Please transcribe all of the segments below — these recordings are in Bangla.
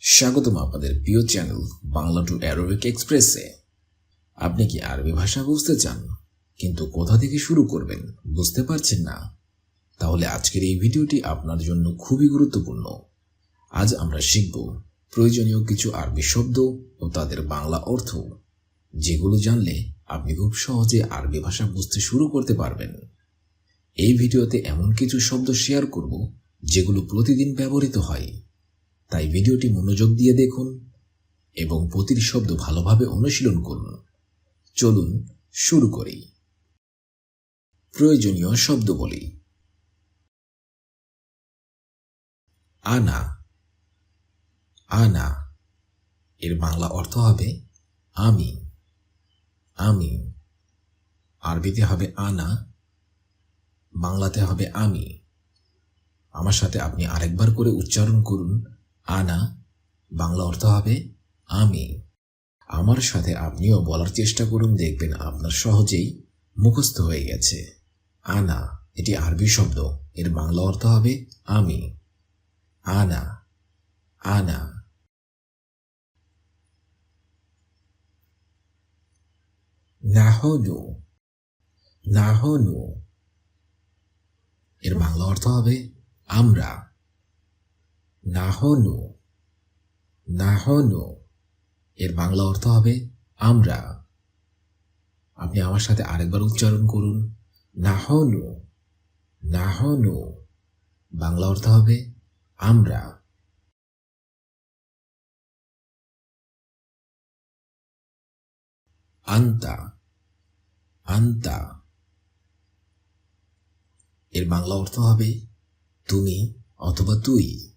স্বাগতম আপনাদের প্রিয় চ্যানেল বাংলা টু অ্যারবিক এক্সপ্রেসে। আপনি কি আরবি ভাষা বুঝতে চান কিন্তু কোথা থেকে শুরু করবেন বুঝতে পারছেন না? তাহলে আজকের এই ভিডিওটি আপনার জন্য খুবই গুরুত্বপূর্ণ। আজ আমরা শিখব প্রয়োজনীয় কিছু আরবি শব্দ ও তাদের বাংলা অর্থ, যেগুলো জানলে আপনি খুব সহজে আরবি ভাষা বুঝতে শুরু করতে পারবেন। এই ভিডিওতে এমন কিছু শব্দ শেয়ার করব যেগুলো প্রতিদিন ব্যবহৃত হয়, তাই ভিডিওটি মনোযোগ দিয়ে দেখুন এবং প্রতিটি শব্দ ভালোভাবে অনুশীলন করুন। চলুন শুরু করি। প্রয়োজনীয় শব্দ বলি। আনা। আনা এর বাংলা অর্থ হবে আমি। আমি আরবিতে হবে আনা, বাংলাতে হবে আমি। আমার সাথে আপনি আরেকবার করে উচ্চারণ করুন। আনা বাংলা অর্থ হবে আমি। আমার সাথে আপনিও বলার চেষ্টা করুন, দেখবেন আপনার সহজেই মুখস্থ হয়ে গেছে। আনা এটি আরবি শব্দ, এর বাংলা অর্থ হবে আমি। আনা আনা। নাহনু। নাহনু এর বাংলা অর্থ হবে আমরা। নাহনু। নাহনু এর বাংলা অর্থ হবে আমরা। আপনি আমার সাথে আরেকবার উচ্চারণ করুন। নাহনু। নাহনু বাংলা অর্থ হবে আমরা। আন্তা। আন্তা এর বাংলা অর্থ হবে তুমি অথবা তুই।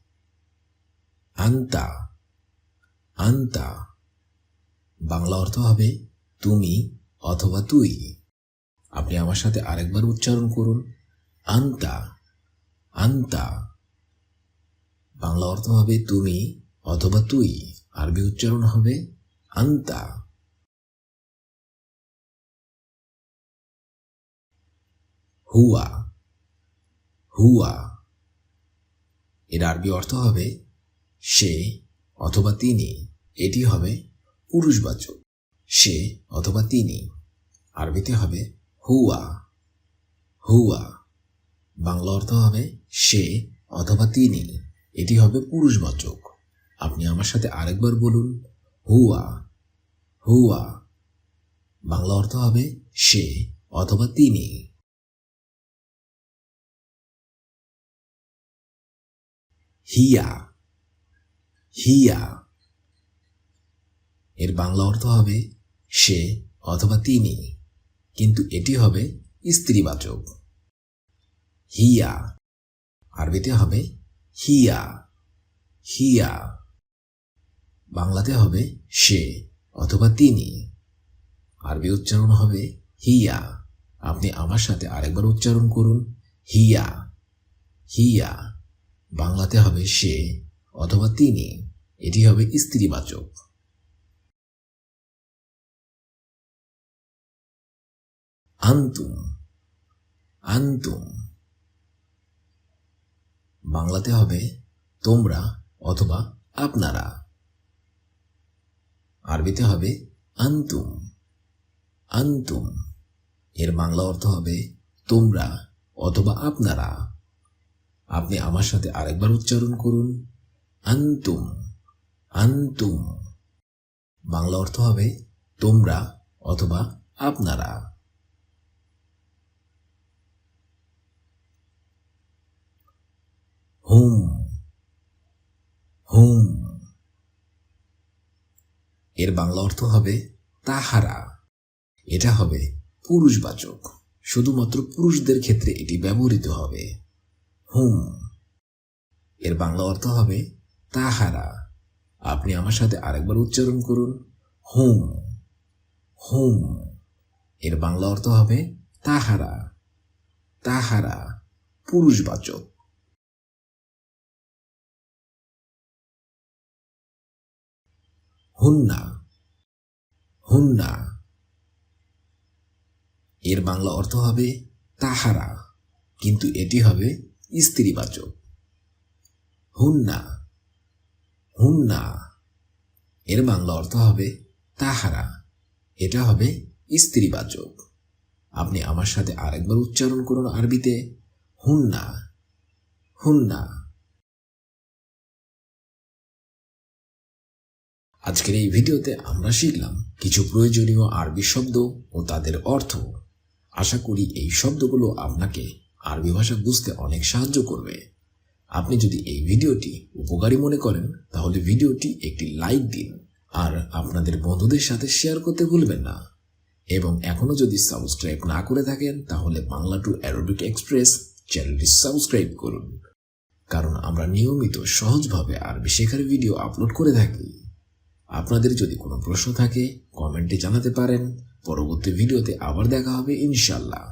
আন্তা। আন্তা বাংলা অর্থ হবে তুমি অথবা তুই। আপনি আমার সাথে আরেকবার উচ্চারণ করুন। আন্তা। আন্তা বাংলা অর্থ হবে তুমি অথবা তুই। আরবি উচ্চারণ হবে আন্তা। হুয়া। হুয়া এর আরবি অর্থ হবে সে অথবা তিনি। এটি হবে পুরুষবাচক। সে অথবা তিনি। আরবিতে হবে হুয়া। হুয়া বাংলা অর্থ হবে সে অথবা তিনি। এটি হবে পুরুষবাচক। আপনি আমার সাথে আরেকবার বলুন। হুয়া। হুয়া বাংলা অর্থ হবে সে অথবা তিনি। হিয়া। হিয়া এর বাংলা অর্থ হবে সে অথবা তিনি, কিন্তু এটি হবে স্ত্রীবাচক। হিয়া আরবিতে হবে হিয়া। হিয়া বাংলাতে হবে সে অথবা তিনি। আরবি উচ্চারণ হবে হিয়া। আপনি আমার সাথে আরেকবার উচ্চারণ করুন। হিয়া। হিয়া বাংলাতে হবে সে অথবা তিনি। এটি হবে স্ত্রীবাচক। আন্তুম। আন্তুম বাংলাতে হবে তোমরা অথবা আপনারা। আরবিতে হবে আন্তুম। আন্তুম এর বাংলা অর্থ হবে তোমরা অথবা আপনারা। আপনি আমার সাথে আরেকবার উচ্চারণ করুন। আন্তুম। আন্তুম বাংলা অর্থ হবে তোমরা অথবা আপনারা। হুম। হুম এর বাংলা অর্থ হবে তাহারা। এটা হবে পুরুষবাচক। শুধুমাত্র পুরুষদের ক্ষেত্রে এটি ব্যবহৃত হবে। হুম এর বাংলা অর্থ হবে তাহারা। আপনি আমার সাথে আরেকবার উচ্চারণ করুন। হুম। হুম এর বাংলা অর্থ হবে তাহারা। তাহারা পুরুষবাচক। হুন্না। হুন্না এর বাংলা অর্থ হবে তাহারা, কিন্তু এটি হবে স্ত্রীবাচক। হুন্না। হুন্না এর বাংলা অর্থ হবে তাহারা। এটা হবে স্ত্রীবাচক। আপনি আমার সাথে আরেকবার উচ্চারণ করুন আরবিতে, হুন্না, হুন্না। আজকের এই ভিডিওতে আমরা শিখলাম কিছু প্রয়োজনীয় আরবি শব্দ ও তাদের অর্থ। আশা করি এই শব্দগুলো আপনাকে আরবি ভাষা বুঝতে অনেক সাহায্য করবে। আপনি যদি এই ভিডিওটি উপকারী মনে করেন তাহলে ভিডিওটি একটি লাইক দিন আর আপনাদের বন্ধুদের সাথে শেয়ার করতে ভুলবেন না। এবং এখনো যদি সাবস্ক্রাইব না করে থাকেন তাহলে বাংলা টু অ্যারবিক এক্সপ্রেস চ্যানেলটি সাবস্ক্রাইব করুন, কারণ আমরা নিয়মিত সহজভাবে আরবি শেখার ভিডিও আপলোড করে থাকি। আপনাদের যদি কোনো প্রশ্ন থাকে কমেন্টে জানাতে পারেন। পরবর্তী ভিডিওতে আবার দেখা হবে ইনশাল্লাহ।